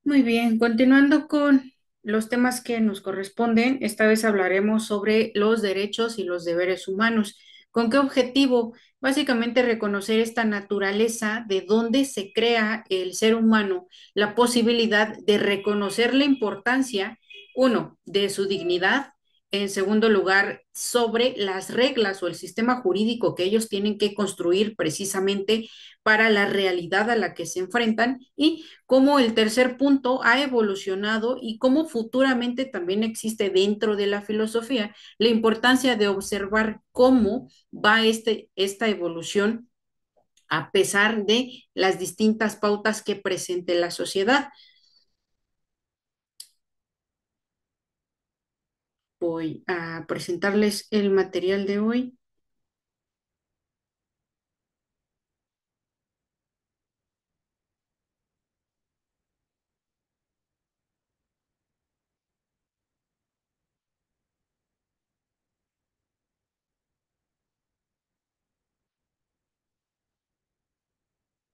Muy bien, continuando con los temas que nos corresponden, esta vez hablaremos sobre los derechos y los deberes humanos. ¿Con qué objetivo? Básicamente reconocer esta naturaleza de donde se crea el ser humano, la posibilidad de reconocer la importancia, uno, de su dignidad, en segundo lugar, sobre las reglas o el sistema jurídico que ellos tienen que construir precisamente para la realidad a la que se enfrentan y cómo el tercer punto ha evolucionado y cómo futuramente también existe dentro de la filosofía la importancia de observar cómo va esta evolución a pesar de las distintas pautas que presente la sociedad. Voy a presentarles el material de hoy.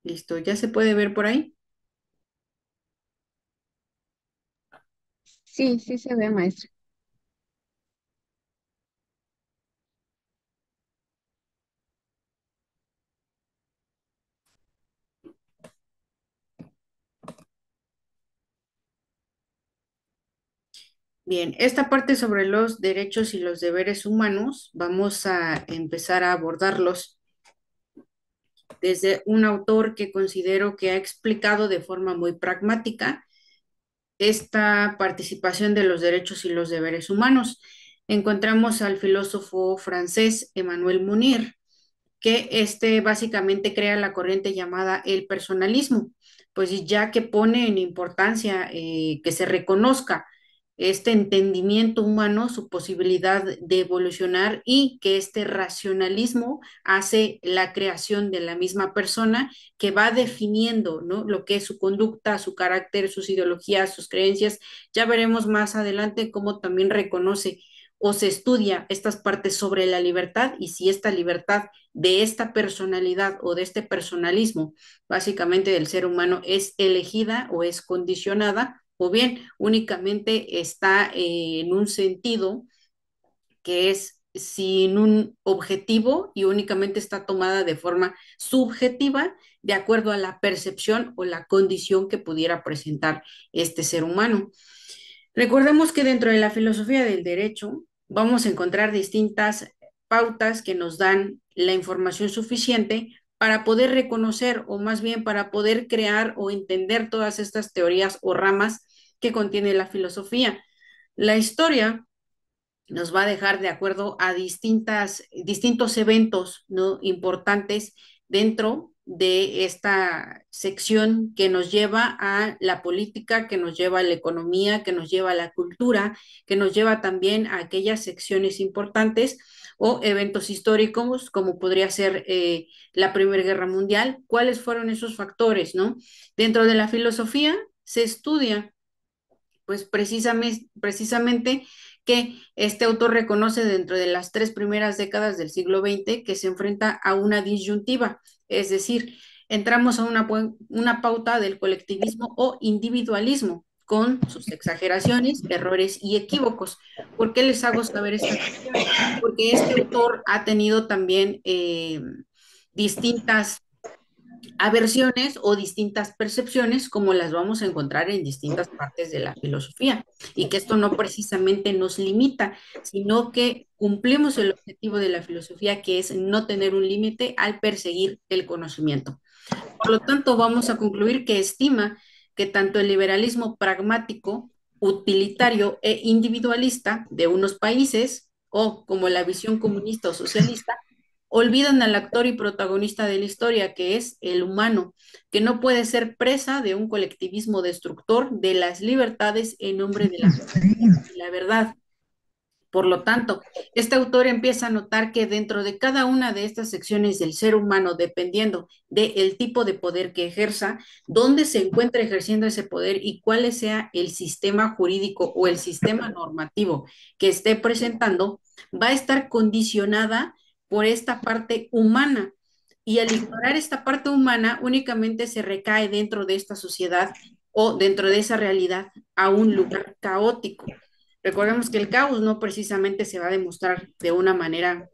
Listo, ¿ya se puede ver por ahí? Sí, sí se ve, maestra. Bien, esta parte sobre los derechos y los deberes humanos, vamos a empezar a abordarlos desde un autor que considero que ha explicado de forma muy pragmática esta participación de los derechos y los deberes humanos. Encontramos al filósofo francés Emmanuel Mounir, que este básicamente crea la corriente llamada el personalismo, pues ya que pone en importancia que se reconozca este entendimiento humano, su posibilidad de evolucionar y que este racionalismo hace la creación de la misma persona que va definiendo, ¿no?, lo que es su conducta, su carácter, sus ideologías, sus creencias. Ya veremos más adelante cómo también reconoce o se estudia estas partes sobre la libertad y si esta libertad de esta personalidad o de este personalismo, básicamente del ser humano, es elegida o es condicionada, o bien únicamente está en un sentido que es sin un objetivo y únicamente está tomada de forma subjetiva de acuerdo a la percepción o la condición que pudiera presentar este ser humano. Recordemos que dentro de la filosofía del derecho vamos a encontrar distintas pautas que nos dan la información suficiente para poder reconocer o más bien para poder crear o entender todas estas teorías o ramas que contiene la filosofía. La historia nos va a dejar de acuerdo a distintos eventos, ¿no?, importantes dentro de esta sección que nos lleva a la política, que nos lleva a la economía, que nos lleva a la cultura, que nos lleva también a aquellas secciones importantes o eventos históricos, como podría ser la Primera Guerra Mundial. ¿Cuáles fueron esos factores, no? Dentro de la filosofía se estudia pues precisamente que este autor reconoce dentro de las tres primeras décadas del siglo XX que se enfrenta a una disyuntiva, es decir, entramos a una pauta del colectivismo o individualismo con sus exageraciones, errores y equívocos. ¿Por qué les hago saber esta cuestión? Porque este autor ha tenido también distintas aversiones o distintas percepciones como las vamos a encontrar en distintas partes de la filosofía y que esto no precisamente nos limita, sino que cumplimos el objetivo de la filosofía que es no tener un límite al perseguir el conocimiento. Por lo tanto, vamos a concluir que estima que tanto el liberalismo pragmático, utilitario e individualista de unos países o como la visión comunista o socialista olvidan al actor y protagonista de la historia, que es el humano, que no puede ser presa de un colectivismo destructor de las libertades en nombre de la justicia y la verdad. Por lo tanto, este autor empieza a notar que dentro de cada una de estas secciones del ser humano, dependiendo del tipo de poder que ejerza, dónde se encuentra ejerciendo ese poder y cuál sea el sistema jurídico o el sistema normativo que esté presentando, va a estar condicionada por esta parte humana. Y al ignorar esta parte humana, únicamente se recae dentro de esta sociedad o dentro de esa realidad a un lugar caótico. Recordemos que el caos no precisamente se va a demostrar de una manera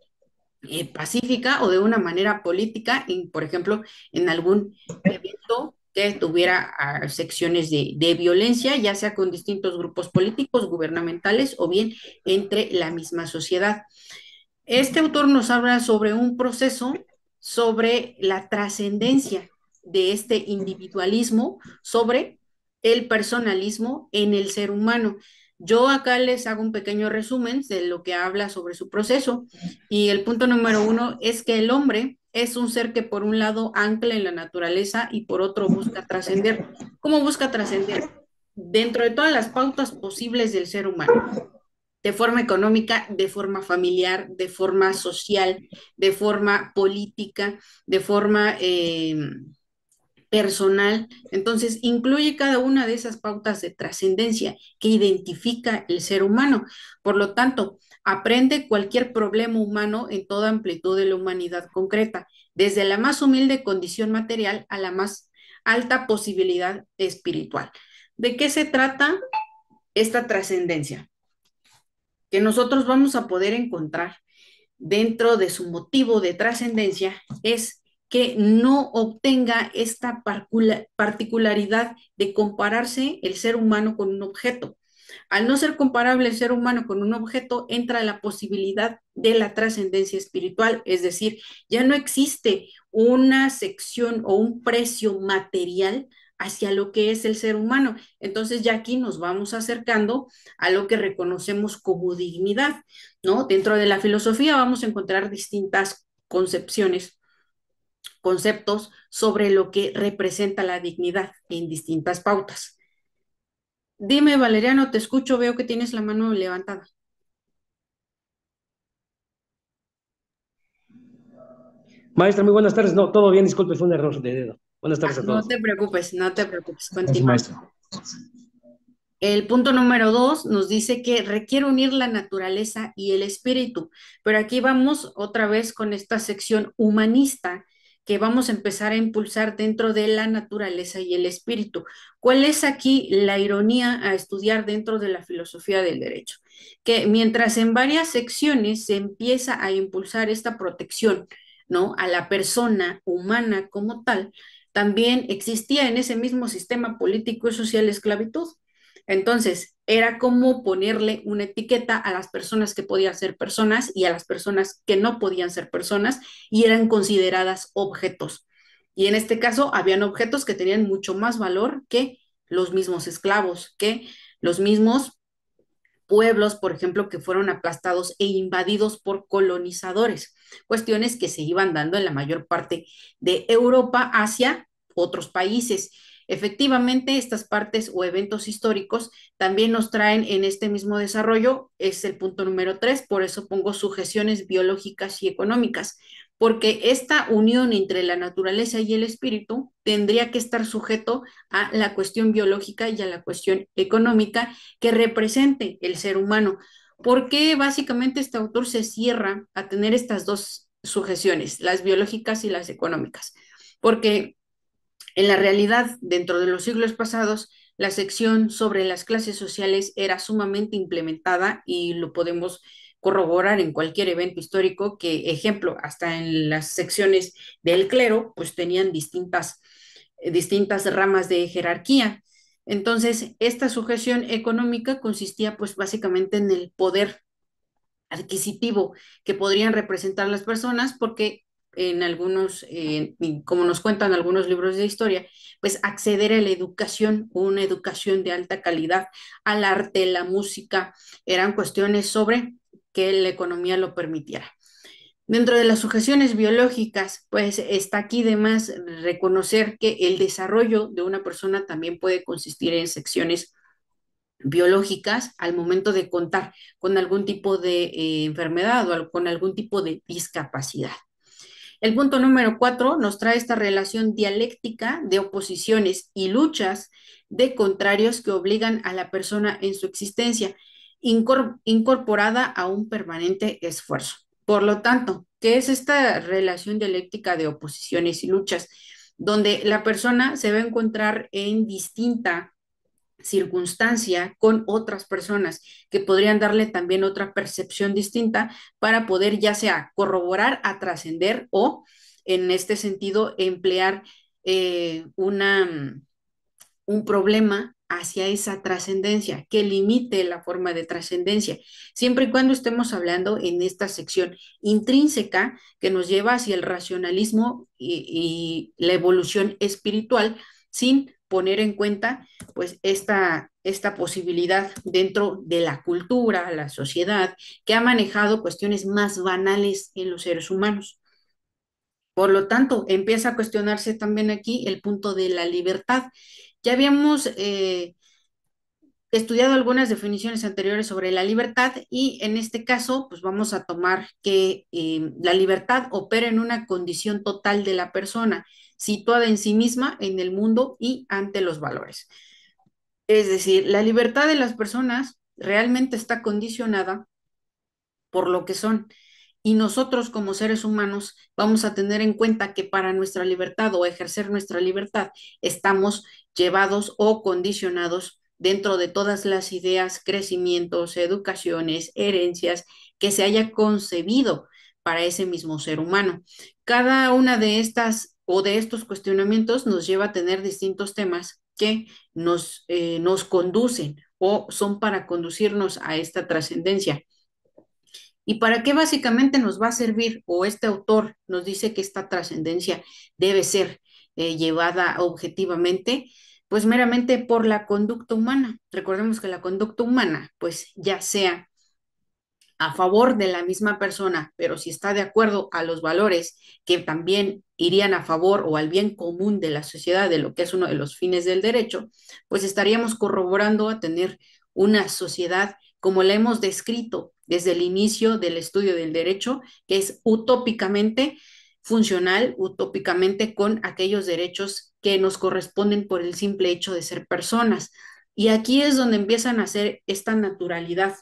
pacífica o de una manera política, por ejemplo, en algún evento que tuviera secciones de violencia, ya sea con distintos grupos políticos, gubernamentales o bien entre la misma sociedad. Este autor nos habla sobre un proceso, sobre la trascendencia de este individualismo, sobre el personalismo en el ser humano. Yo acá les hago un pequeño resumen de lo que habla sobre su proceso y el punto número uno es que el hombre es un ser que por un lado ancla en la naturaleza y por otro busca trascender. ¿Cómo busca trascender? Dentro de todas las pautas posibles del ser humano, de forma económica, de forma familiar, de forma social, de forma política, de forma personal. Entonces, incluye cada una de esas pautas de trascendencia que identifica el ser humano. Por lo tanto, aprende cualquier problema humano en toda amplitud de la humanidad concreta, desde la más humilde condición material a la más alta posibilidad espiritual. ¿De qué se trata esta trascendencia? Que nosotros vamos a poder encontrar dentro de su motivo de trascendencia es que no obtenga esta particularidad de compararse el ser humano con un objeto. Al no ser comparable el ser humano con un objeto, entra la posibilidad de la trascendencia espiritual, es decir, ya no existe una sección o un precio material hacia lo que es el ser humano. Entonces ya aquí nos vamos acercando a lo que reconocemos como dignidad, ¿no? Dentro de la filosofía vamos a encontrar distintas concepciones, conceptos sobre lo que representa la dignidad en distintas pautas. Dime, Valeriano, te escucho, veo que tienes la mano levantada. Maestra, muy buenas tardes. No, todo bien, disculpe, fue un error de dedo. Buenas tardes a No todos. te preocupes, no te preocupes, Gracias, continuamos. maestro. El punto número dos nos dice que requiere unir la naturaleza y el espíritu, pero aquí vamos otra vez con esta sección humanista que vamos a empezar a impulsar dentro de la naturaleza y el espíritu. ¿Cuál es aquí la ironía a estudiar dentro de la filosofía del derecho? Que mientras en varias secciones se empieza a impulsar esta protección, ¿no? A la persona humana como tal, también existía en ese mismo sistema político y social esclavitud. Entonces, era como ponerle una etiqueta a las personas que podían ser personas y a las personas que no podían ser personas y eran consideradas objetos. Y en este caso, habían objetos que tenían mucho más valor que los mismos esclavos, que los mismos pueblos, por ejemplo, que fueron aplastados e invadidos por colonizadores, cuestiones que se iban dando en la mayor parte de Europa hacia otros países. Efectivamente, estas partes o eventos históricos también nos traen en este mismo desarrollo, es el punto número tres, por eso pongo sujeciones biológicas y económicas, porque esta unión entre la naturaleza y el espíritu tendría que estar sujeto a la cuestión biológica y a la cuestión económica que represente el ser humano. ¿Por qué básicamente este autor se cierra a tener estas dos sujeciones, las biológicas y las económicas? Porque en la realidad, dentro de los siglos pasados, la sección sobre las clases sociales era sumamente implementada y lo podemos corroborar en cualquier evento histórico que, ejemplo, hasta en las secciones del clero, pues tenían distintas ramas de jerarquía. Entonces, esta sujeción económica consistía pues básicamente en el poder adquisitivo que podrían representar las personas porque en algunos, como nos cuentan algunos libros de historia, pues acceder a la educación, una educación de alta calidad, al arte, la música, eran cuestiones sobre que la economía lo permitiera. Dentro de las sujeciones biológicas, pues está aquí de más reconocer que el desarrollo de una persona también puede consistir en secciones biológicas al momento de contar con algún tipo de enfermedad o con algún tipo de discapacidad. El punto número cuatro nos trae esta relación dialéctica de oposiciones y luchas de contrarios que obligan a la persona en su existencia, incorporada a un permanente esfuerzo. Por lo tanto, ¿qué es esta relación dialéctica de oposiciones y luchas? Donde la persona se va a encontrar en distinta circunstancia con otras personas que podrían darle también otra percepción distinta para poder ya sea corroborar a trascender o en este sentido emplear un problema hacia esa trascendencia, que limite la forma de trascendencia, siempre y cuando estemos hablando en esta sección intrínseca que nos lleva hacia el racionalismo y la evolución espiritual, sin poner en cuenta pues esta posibilidad dentro de la cultura, la sociedad, que ha manejado cuestiones más banales en los seres humanos. Por lo tanto, empieza a cuestionarse también aquí el punto de la libertad. Ya habíamos estudiado algunas definiciones anteriores sobre la libertad y en este caso, pues vamos a tomar que la libertad opera en una condición total de la persona, situada en sí misma, en el mundo y ante los valores. Es decir, la libertad de las personas realmente está condicionada por lo que son. Y nosotros como seres humanos vamos a tener en cuenta que para nuestra libertad o ejercer nuestra libertad estamos llevados o condicionados dentro de todas las ideas, crecimientos, educaciones, herencias que se haya concebido para ese mismo ser humano. Cada una de estas o de estos cuestionamientos nos lleva a tener distintos temas que nos conducen o son para conducirnos a esta trascendencia. ¿Y para qué básicamente nos va a servir? O este autor nos dice que esta trascendencia debe ser llevada objetivamente, pues meramente por la conducta humana. Recordemos que la conducta humana, pues ya sea a favor de la misma persona, pero si está de acuerdo a los valores que también irían a favor o al bien común de la sociedad, de lo que es uno de los fines del derecho, pues estaríamos corroborando a tener una sociedad como la hemos descrito desde el inicio del estudio del derecho, que es utópicamente funcional, utópicamente con aquellos derechos que nos corresponden por el simple hecho de ser personas. Y aquí es donde empiezan a hacer esta naturalidad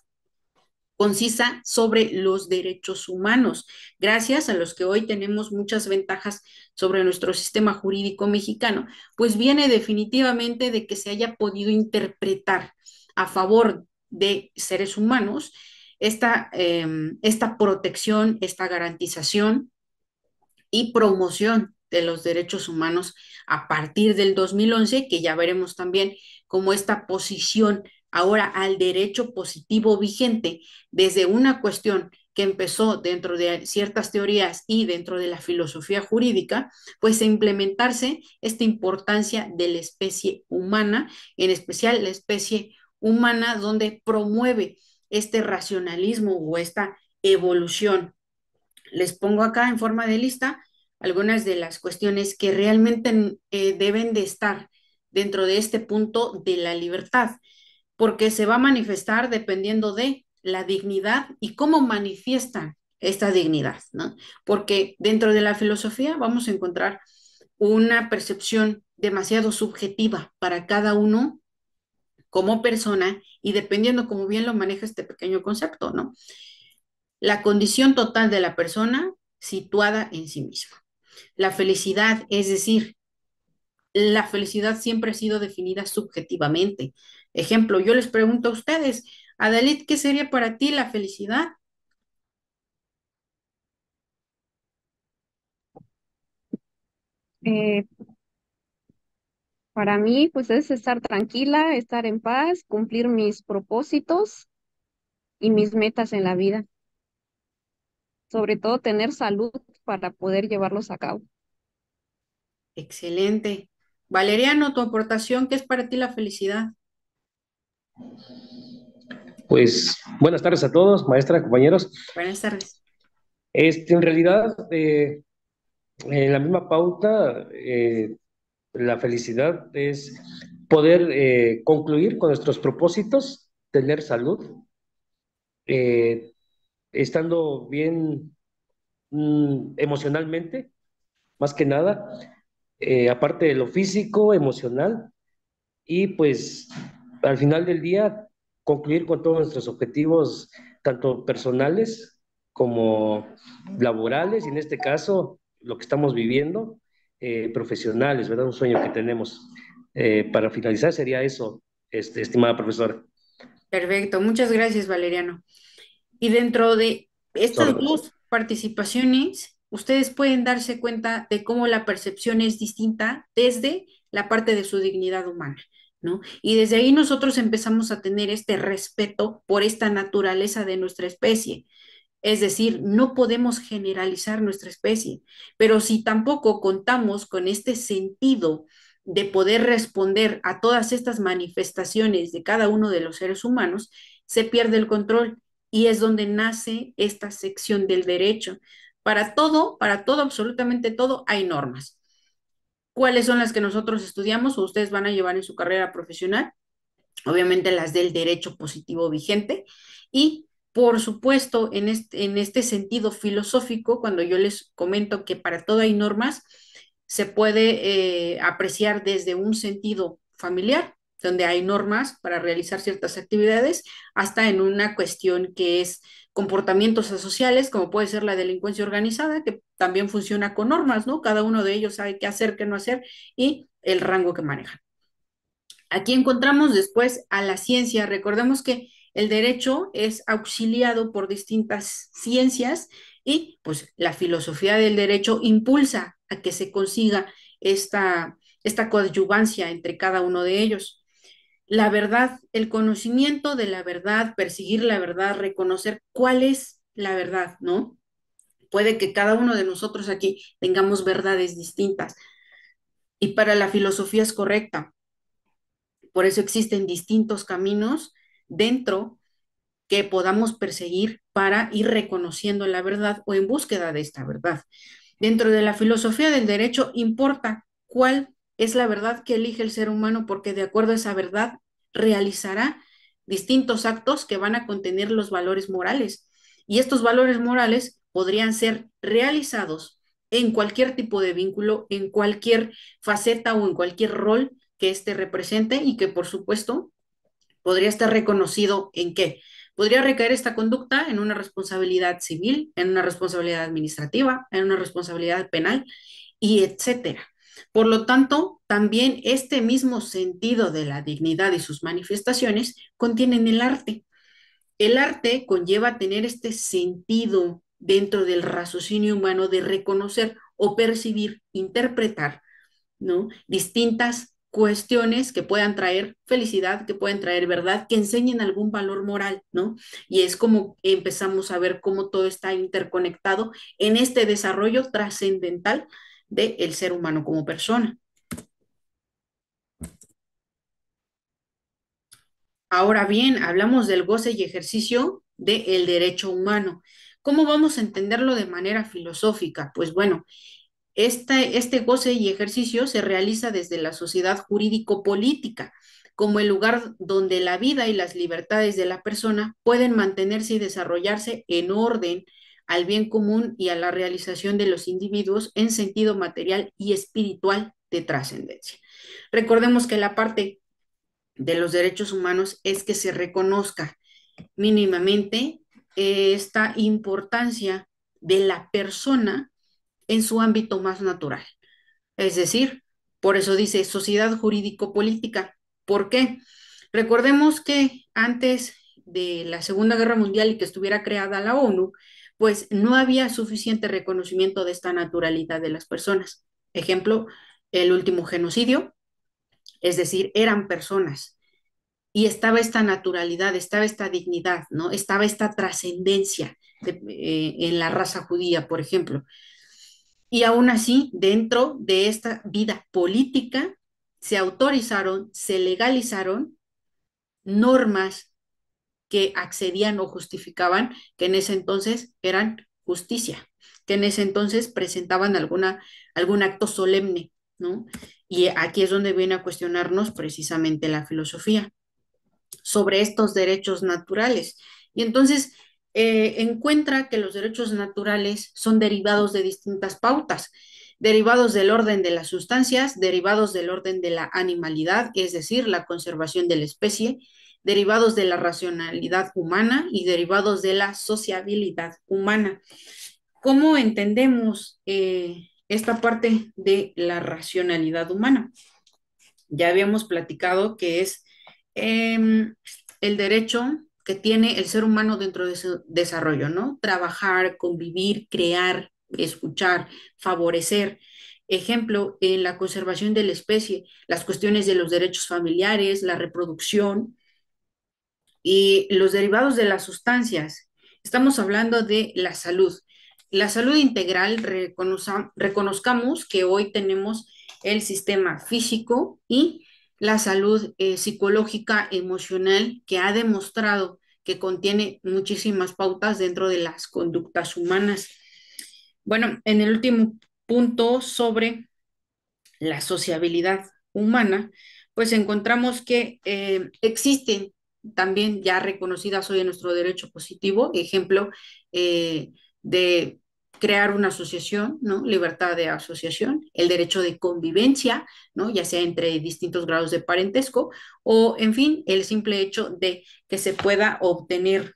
concisa sobre los derechos humanos, gracias a los que hoy tenemos muchas ventajas sobre nuestro sistema jurídico mexicano, pues viene definitivamente de que se haya podido interpretar a favor de seres humanos esta protección, esta garantización y promoción de los derechos humanos a partir del 2011, que ya veremos también cómo esta posición ahora al derecho positivo vigente desde una cuestión que empezó dentro de ciertas teorías y dentro de la filosofía jurídica, pues a implementarse esta importancia de la especie humana, en especial la especie humana donde promueve este racionalismo o esta evolución. Les pongo acá en forma de lista algunas de las cuestiones que realmente deben de estar dentro de este punto de la libertad, porque se va a manifestar dependiendo de la dignidad y cómo manifiestan esta dignidad, ¿no? Porque dentro de la filosofía vamos a encontrar una percepción demasiado subjetiva para cada uno como persona y dependiendo cómo bien lo maneja este pequeño concepto, ¿no? La condición total de la persona situada en sí misma. La felicidad, es decir, la felicidad siempre ha sido definida subjetivamente. Ejemplo, yo les pregunto a ustedes, Adalit, ¿qué sería para ti la felicidad? Eh, para mí, pues es estar tranquila, estar en paz, cumplir mis propósitos y mis metas en la vida. Sobre todo tener salud para poder llevarlos a cabo. Excelente. Valeriano, tu aportación, ¿qué es para ti la felicidad? Pues buenas tardes a todos, maestra, compañeros. Buenas tardes. En realidad, en la misma pauta, la felicidad es poder concluir con nuestros propósitos, tener salud, eh, estando bien emocionalmente, más que nada, aparte de lo físico, emocional, y pues al final del día concluir con todos nuestros objetivos, tanto personales como laborales, y en este caso lo que estamos viviendo, profesionales, ¿verdad? Un sueño que tenemos. Para finalizar sería eso, estimada profesora. Perfecto, muchas gracias, Valeriano. Y dentro de estas Órdenes. dos participaciones, ustedes pueden darse cuenta de cómo la percepción es distinta desde la parte de su dignidad humana, ¿no? Y desde ahí nosotros empezamos a tener este respeto por esta naturaleza de nuestra especie. Es decir, no podemos generalizar nuestra especie, pero si tampoco contamos con este sentido de poder responder a todas estas manifestaciones de cada uno de los seres humanos, se pierde el control y es donde nace esta sección del derecho. Para todo, absolutamente todo, hay normas. ¿Cuáles son las que nosotros estudiamos o ustedes van a llevar en su carrera profesional? Obviamente las del derecho positivo vigente y por supuesto en este sentido filosófico, cuando yo les comento que para todo hay normas, se puede apreciar desde un sentido familiar, donde hay normas para realizar ciertas actividades, hasta en una cuestión que es comportamientos asociales, como puede ser la delincuencia organizada, que también funciona con normas, ¿no? Cada uno de ellos sabe qué hacer, qué no hacer y el rango que manejan. Aquí encontramos después a la ciencia. Recordemos que el derecho es auxiliado por distintas ciencias y pues la filosofía del derecho impulsa a que se consiga esta coadyuvancia entre cada uno de ellos. La verdad, el conocimiento de la verdad, perseguir la verdad, reconocer cuál es la verdad, ¿no? Puede que cada uno de nosotros aquí tengamos verdades distintas y para la filosofía es correcta. Por eso existen distintos caminos dentro que podamos perseguir para ir reconociendo la verdad o en búsqueda de esta verdad. Dentro de la filosofía del derecho importa cuál es la verdad que elige el ser humano porque de acuerdo a esa verdad realizará distintos actos que van a contener los valores morales. Y estos valores morales podrían ser realizados en cualquier tipo de vínculo, en cualquier faceta o en cualquier rol que éste represente y que por supuesto podría estar reconocido en qué. Podría recaer esta conducta en una responsabilidad civil, en una responsabilidad administrativa, en una responsabilidad penal y etcétera. Por lo tanto, también este mismo sentido de la dignidad y sus manifestaciones contienen el arte. El arte conlleva tener este sentido dentro del raciocinio humano de reconocer o percibir, interpretar, ¿no? Distintas cuestiones que puedan traer felicidad, que pueden traer verdad, que enseñen algún valor moral, ¿no? Y es como empezamos a ver cómo todo está interconectado en este desarrollo trascendental del ser humano como persona. Ahora bien, hablamos del goce y ejercicio del derecho humano. ¿Cómo vamos a entenderlo de manera filosófica? Pues bueno, este goce y ejercicio se realiza desde la sociedad jurídico-política, como el lugar donde la vida y las libertades de la persona pueden mantenerse y desarrollarse en orden al bien común y a la realización de los individuos en sentido material y espiritual de trascendencia. Recordemos que la parte de los derechos humanos es que se reconozca mínimamente esta importancia de la persona en su ámbito más natural. Es decir, por eso dice sociedad jurídico-política. ¿Por qué? Recordemos que antes de la Segunda Guerra Mundial y que estuviera creada la ONU, pues no había suficiente reconocimiento de esta naturalidad de las personas. Ejemplo, el último genocidio, es decir, eran personas y estaba esta naturalidad, estaba esta dignidad, ¿no? Estaba esta trascendencia en la raza judía, por ejemplo. Y aún así, dentro de esta vida política, se autorizaron, se legalizaron normas que accedían o justificaban que en ese entonces eran justicia, que en ese entonces presentaban algún acto solemne, ¿no? Y aquí es donde viene a cuestionarnos precisamente la filosofía sobre estos derechos naturales. Y entonces encuentra que los derechos naturales son derivados de distintas pautas, derivados del orden de las sustancias, derivados del orden de la animalidad, es decir, la conservación de la especie, derivados de la racionalidad humana y derivados de la sociabilidad humana. ¿Cómo entendemos esta parte de la racionalidad humana? Ya habíamos platicado que es em, el derecho que tiene el ser humano dentro de su desarrollo, ¿no? Trabajar, convivir, crear, escuchar, favorecer. Ejemplo, en la conservación de la especie, las cuestiones de los derechos familiares, la reproducción y los derivados de las sustancias. Estamos hablando de la salud. La salud integral, reconozcamos que hoy tenemos el sistema físico y la salud psicológica, emocional, que ha demostrado que contiene muchísimas pautas dentro de las conductas humanas. Bueno, en el último punto sobre la sociabilidad humana, pues encontramos que existen también ya reconocidas hoy en nuestro derecho positivo, ejemplo de crear una asociación, ¿no? Libertad de asociación, el derecho de convivencia, ¿no? Ya sea entre distintos grados de parentesco, o en fin, el simple hecho de que se pueda obtener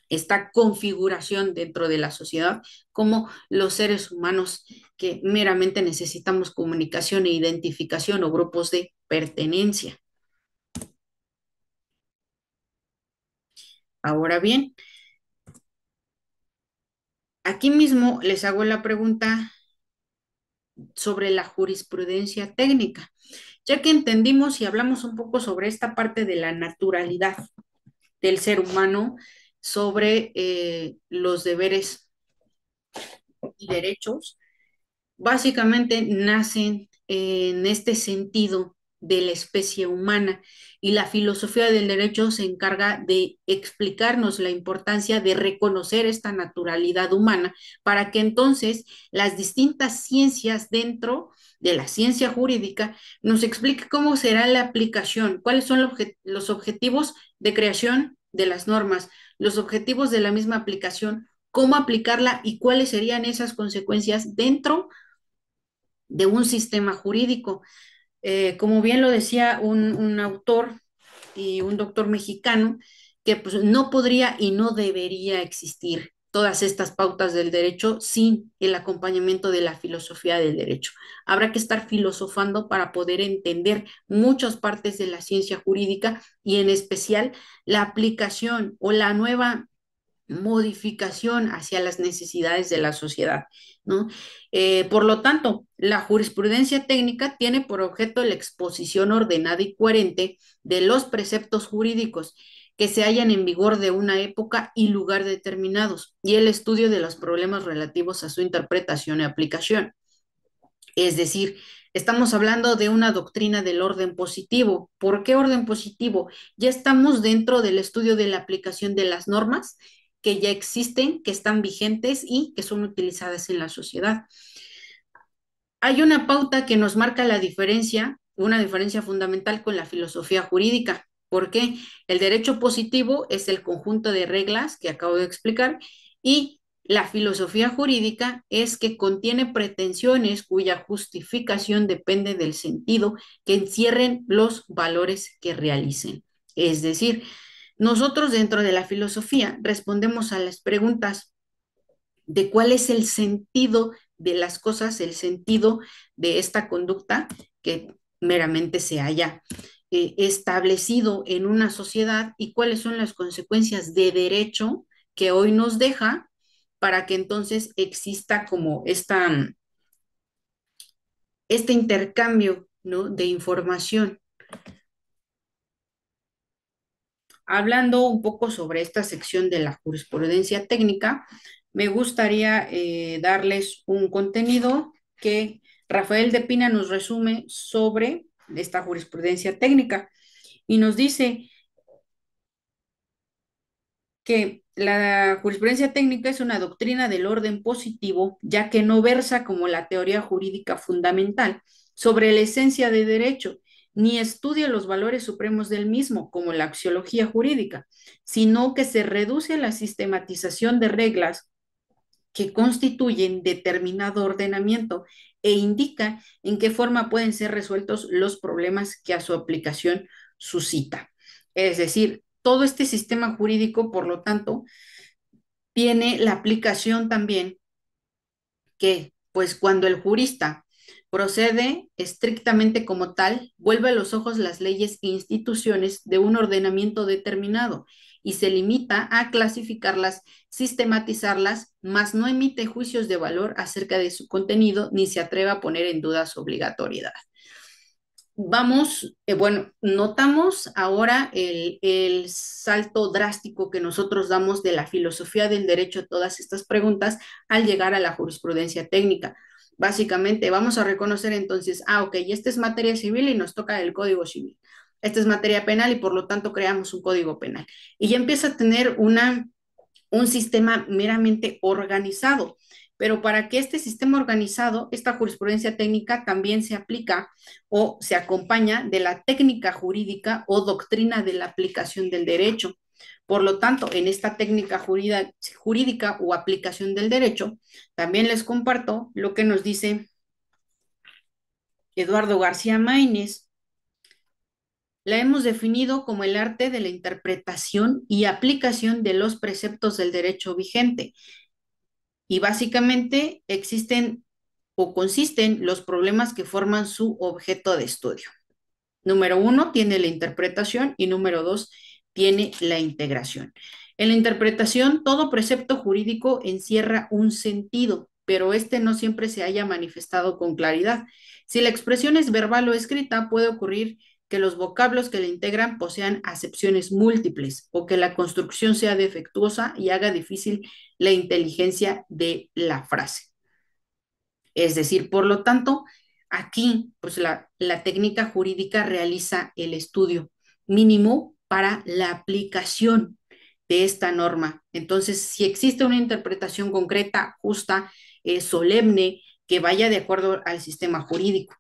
esta configuración dentro de la sociedad como los seres humanos que meramente necesitamos comunicación e identificación o grupos de pertenencia. Ahora bien, aquí mismo les hago la pregunta sobre la jurisprudencia técnica, ya que entendimos y hablamos un poco sobre esta parte de la naturalidad del ser humano, sobre los deberes y derechos básicamente nacen en este sentido de la especie humana y la filosofía del derecho se encarga de explicarnos la importancia de reconocer esta naturalidad humana para que entonces las distintas ciencias dentro de la ciencia jurídica nos explique cómo será la aplicación, cuáles son los objetivos de creación de las normas, los objetivos de la misma aplicación, cómo aplicarla y cuáles serían esas consecuencias dentro de un sistema jurídico. Como bien lo decía un autor y un doctor mexicano, que pues, no podría y no debería existir todas estas pautas del derecho sin el acompañamiento de la filosofía del derecho. Habrá que estar filosofando para poder entender muchas partes de la ciencia jurídica y en especial la aplicación o la nueva modificación hacia las necesidades de la sociedad, ¿no? Por lo tanto, la jurisprudencia técnica tiene por objeto la exposición ordenada y coherente de los preceptos jurídicos que se hallan en vigor de una época y lugar determinados y el estudio de los problemas relativos a su interpretación y aplicación. Es decir, estamos hablando de una doctrina del orden positivo. ¿Por qué orden positivo? Ya estamos dentro del estudio de la aplicación de las normas que ya existen, que están vigentes y que son utilizadas en la sociedad. Hay una pauta que nos marca la diferencia, una diferencia fundamental con la filosofía jurídica. ¿Por qué? El derecho positivo es el conjunto de reglas que acabo de explicar y la filosofía jurídica es que contiene pretensiones cuya justificación depende del sentido que encierren los valores que realicen. Es decir, nosotros dentro de la filosofía respondemos a las preguntas de cuál es el sentido de las cosas, el sentido de esta conducta que meramente se haya establecido en una sociedad y cuáles son las consecuencias de derecho que hoy nos deja para que entonces exista como este intercambio, ¿no? De información. Hablando un poco sobre esta sección de la jurisprudencia técnica, me gustaría darles un contenido que Rafael de Pina nos resume sobre esta jurisprudencia técnica y nos dice que la jurisprudencia técnica es una doctrina del orden positivo, ya que no versa como la teoría jurídica fundamental sobre la esencia de derecho, ni estudia los valores supremos del mismo, como la axiología jurídica, sino que se reduce a la sistematización de reglas que constituyen determinado ordenamiento e indica en qué forma pueden ser resueltos los problemas que a su aplicación suscita. Es decir, todo este sistema jurídico, por lo tanto, tiene la aplicación también que, pues cuando el jurista procede estrictamente como tal, vuelve a los ojos las leyes e instituciones de un ordenamiento determinado y se limita a clasificarlas, sistematizarlas, mas no emite juicios de valor acerca de su contenido ni se atreve a poner en duda su obligatoriedad. Vamos, bueno, notamos ahora el salto drástico que nosotros damos de la filosofía del derecho a todas estas preguntas al llegar a la jurisprudencia técnica. Básicamente, vamos a reconocer entonces, ok, esta es materia civil y nos toca el Código Civil. Esta es materia penal y por lo tanto creamos un Código Penal. Y ya empieza a tener un sistema meramente organizado. Pero para que este sistema organizado, esta jurisprudencia técnica también se aplica o se acompaña de la técnica jurídica o doctrina de la aplicación del derecho. Por lo tanto, en esta técnica jurídica o aplicación del derecho, también les comparto lo que nos dice Eduardo García Maínez. La hemos definido como el arte de la interpretación y aplicación de los preceptos del derecho vigente. Y básicamente existen o consisten los problemas que forman su objeto de estudio. Número uno, tiene la interpretación y número dos, tiene la integración. En la interpretación, todo precepto jurídico encierra un sentido, pero este no siempre se haya manifestado con claridad. Si la expresión es verbal o escrita, puede ocurrir que los vocablos que la integran posean acepciones múltiples o que la construcción sea defectuosa y haga difícil la inteligencia de la frase. Es decir, por lo tanto, aquí pues la técnica jurídica realiza el estudio mínimo para la aplicación de esta norma. Entonces, si existe una interpretación concreta, justa, solemne, que vaya de acuerdo al sistema jurídico.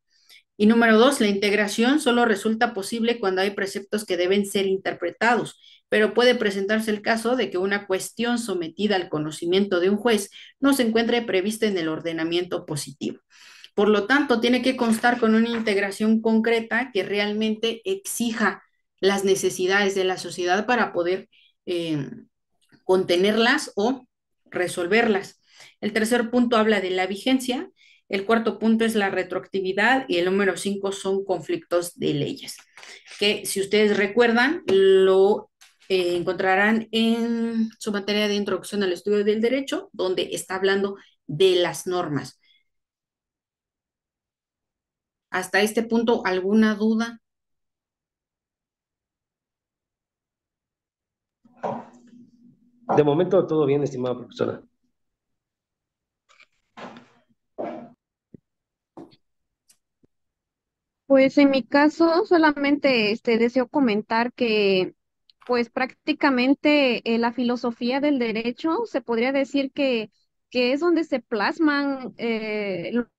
Y número dos, la integración solo resulta posible cuando hay preceptos que deben ser interpretados, pero puede presentarse el caso de que una cuestión sometida al conocimiento de un juez no se encuentre prevista en el ordenamiento positivo. Por lo tanto, tiene que constar con una integración concreta que realmente exija las necesidades de la sociedad para poder contenerlas o resolverlas. El tercer punto habla de la vigencia, el cuarto punto es la retroactividad y el número 5 son conflictos de leyes, que si ustedes recuerdan, lo encontrarán en su materia de introducción al estudio del derecho, donde está hablando de las normas. Hasta este punto, ¿alguna duda? De momento todo bien, estimada profesora. Pues en mi caso solamente deseo comentar que pues prácticamente la filosofía del derecho se podría decir que es donde se plasman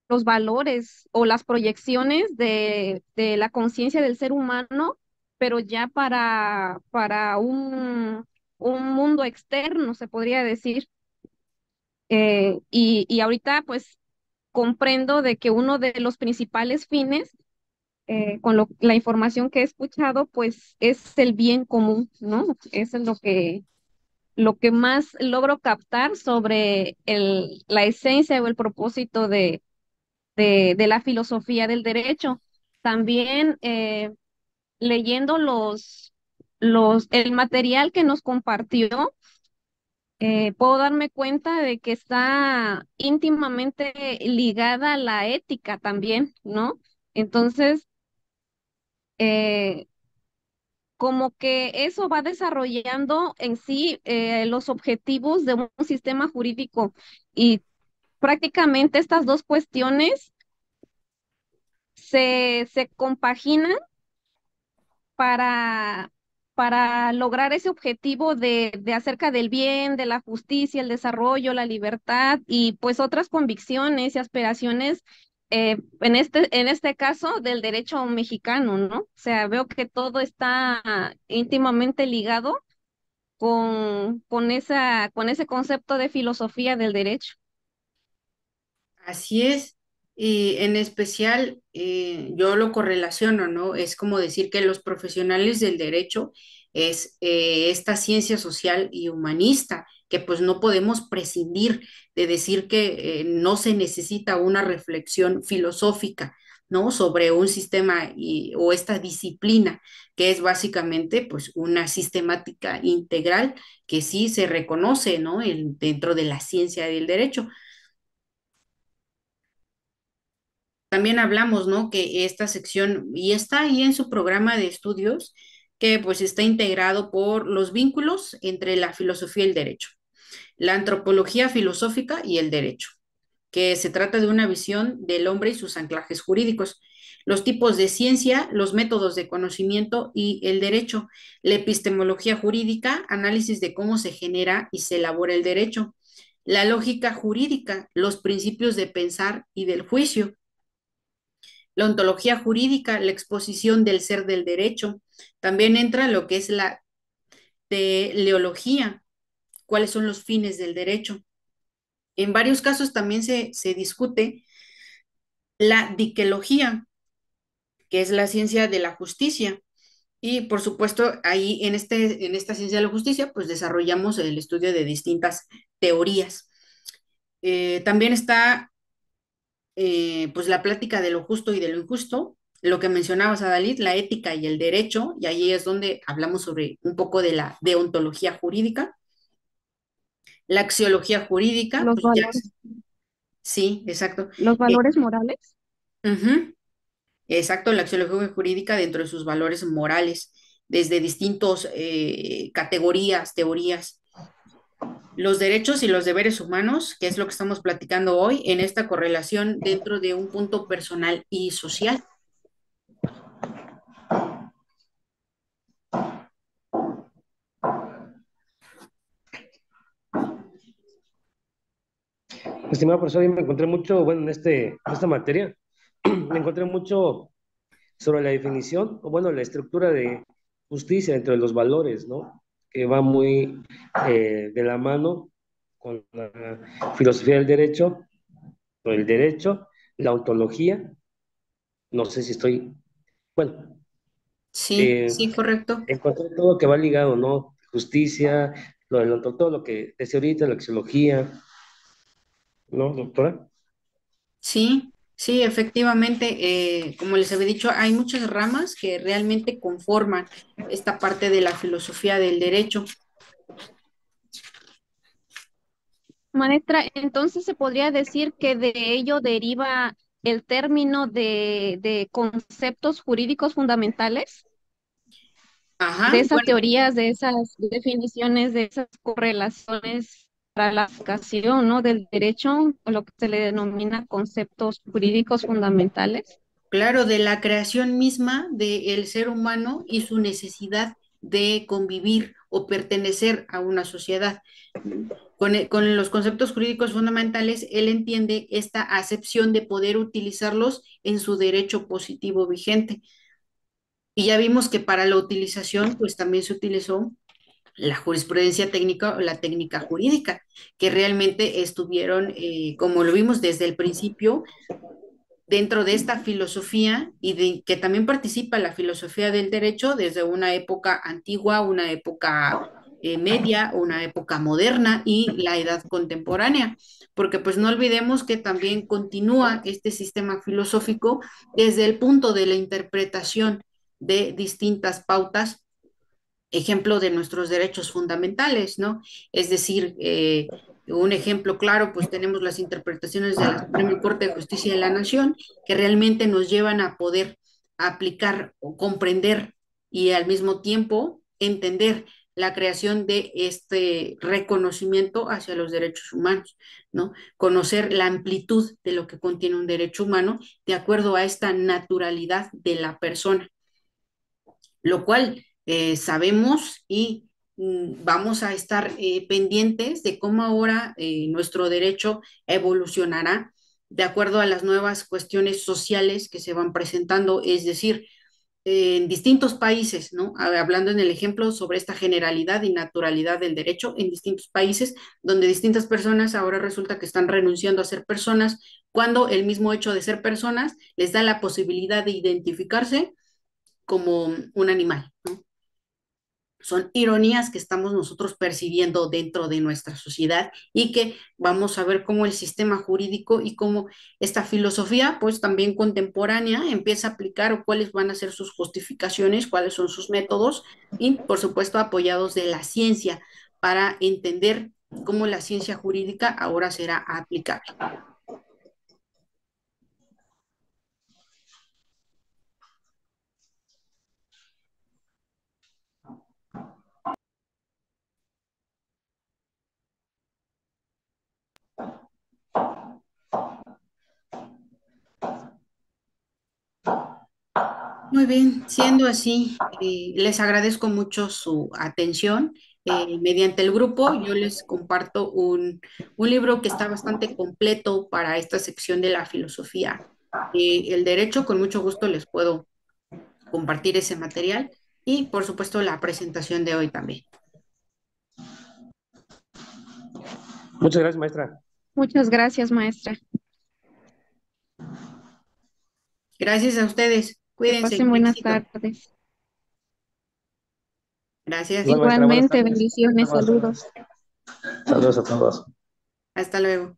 los valores o las proyecciones de la conciencia del ser humano, pero ya para un mundo externo, se podría decir. Y ahorita pues comprendo de que uno de los principales fines con la información que he escuchado, pues es el bien común, ¿no? Eso es lo que más logro captar sobre la esencia o el propósito de la filosofía del derecho. También leyendo el material que nos compartió, puedo darme cuenta de que está íntimamente ligada a la ética también, ¿no? Entonces, eh, como que eso va desarrollando en sí los objetivos de un sistema jurídico y prácticamente estas dos cuestiones se compaginan para, para lograr ese objetivo de acerca del bien, de la justicia, el desarrollo, la libertad y pues otras convicciones y aspiraciones, en este caso del derecho mexicano, ¿no? O sea, veo que todo está íntimamente ligado con ese concepto de filosofía del derecho. Así es, y en especial yo lo correlaciono, ¿no? Es como decir que los profesionales del derecho es esta ciencia social y humanista que pues no podemos prescindir de decir que no se necesita una reflexión filosófica, ¿no? Sobre un sistema o esta disciplina, que es básicamente pues una sistemática integral que sí se reconoce, ¿no? Dentro de la ciencia del derecho. También hablamos, ¿no? Que esta sección, y está ahí en su programa de estudios, que pues está integrado por los vínculos entre la filosofía y el derecho, la antropología filosófica y el derecho, que se trata de una visión del hombre y sus anclajes jurídicos, los tipos de ciencia, los métodos de conocimiento y el derecho, la epistemología jurídica, análisis de cómo se genera y se elabora el derecho, la lógica jurídica, los principios de pensar y del juicio, la ontología jurídica, la exposición del ser del derecho. También entra lo que es la teleología, cuáles son los fines del derecho. En varios casos también se discute la diquelogía, que es la ciencia de la justicia. Y por supuesto, ahí en esta ciencia de la justicia, pues desarrollamos el estudio de distintas teorías. También está pues la plática de lo justo y de lo injusto, lo que mencionabas, Adalid, la ética y el derecho, y ahí es donde hablamos sobre un poco de la deontología jurídica, la axiología jurídica, Los pues ya, valores, sí, exacto. los Eh, valores morales. Ujú, exacto, la axiología jurídica dentro de sus valores morales, desde distintas categorías, teorías. Los derechos y los deberes humanos, que es lo que estamos platicando hoy, en esta correlación dentro de un punto personal y social. Estimado profesor, yo me encontré mucho, bueno, en esta materia, me encontré mucho sobre la definición, o bueno, la estructura de justicia entre los valores, ¿no? Que va muy de la mano con la filosofía del derecho, o el derecho, la ontología, no sé si estoy, bueno, Sí, eh, sí, correcto. encontré todo que va ligado, ¿no? Justicia, todo lo que decía ahorita, la axiología, ¿no, doctora? Sí, sí, efectivamente, como les había dicho, hay muchas ramas que realmente conforman esta parte de la filosofía del derecho. Maestra, entonces se podría decir que de ello deriva el término de conceptos jurídicos fundamentales, de Ajá, esas bueno, teorías, de esas definiciones, de esas correlaciones para la aplicación, ¿no? Del derecho, o lo que se le denomina conceptos jurídicos fundamentales. claro, de la creación misma del ser humano y su necesidad de convivir o pertenecer a una sociedad. ¿No? Con los conceptos jurídicos fundamentales, él entiende esta acepción de poder utilizarlos en su derecho positivo vigente. Y ya vimos que para la utilización, pues también se utilizó la jurisprudencia técnica o la técnica jurídica, que realmente estuvieron, como lo vimos desde el principio, dentro de esta filosofía y de que también participa la filosofía del derecho desde una época antigua, una época media, una época moderna y la edad contemporánea, porque pues no olvidemos que también continúa este sistema filosófico desde el punto de la interpretación de distintas pautas, ejemplo de nuestros derechos fundamentales, ¿no? Es decir, un ejemplo claro, pues tenemos las interpretaciones de la Suprema Corte de Justicia de la Nación que realmente nos llevan a poder aplicar o comprender y al mismo tiempo entender la creación de este reconocimiento hacia los derechos humanos, ¿no? Conocer la amplitud de lo que contiene un derecho humano de acuerdo a esta naturalidad de la persona, lo cual sabemos y vamos a estar pendientes de cómo ahora nuestro derecho evolucionará de acuerdo a las nuevas cuestiones sociales que se van presentando, es decir, en distintos países, ¿no? Hablando en el ejemplo sobre esta generalidad y naturalidad del derecho en distintos países, donde distintas personas ahora resulta que están renunciando a ser personas, cuando el mismo hecho de ser personas les da la posibilidad de identificarse como un animal, ¿no? son ironías que estamos nosotros percibiendo dentro de nuestra sociedad y que vamos a ver cómo el sistema jurídico y cómo esta filosofía, pues también contemporánea, empieza a aplicar o cuáles van a ser sus justificaciones, cuáles son sus métodos y, por supuesto, apoyados de la ciencia para entender cómo la ciencia jurídica ahora será aplicable. Muy bien, siendo así, les agradezco mucho su atención. Mediante el grupo, yo les comparto un libro que está bastante completo para esta sección de la filosofía. El derecho, con mucho gusto les puedo compartir ese material y, por supuesto, la presentación de hoy también. Muchas gracias, maestra. Muchas gracias, maestra. Gracias a ustedes. Que Cuídense. pasen buenas Éxito. tardes. Gracias. Igual, maestra, buenas Igualmente, tardes. bendiciones, Buenas tardes. saludos. Saludos a todos. Hasta luego.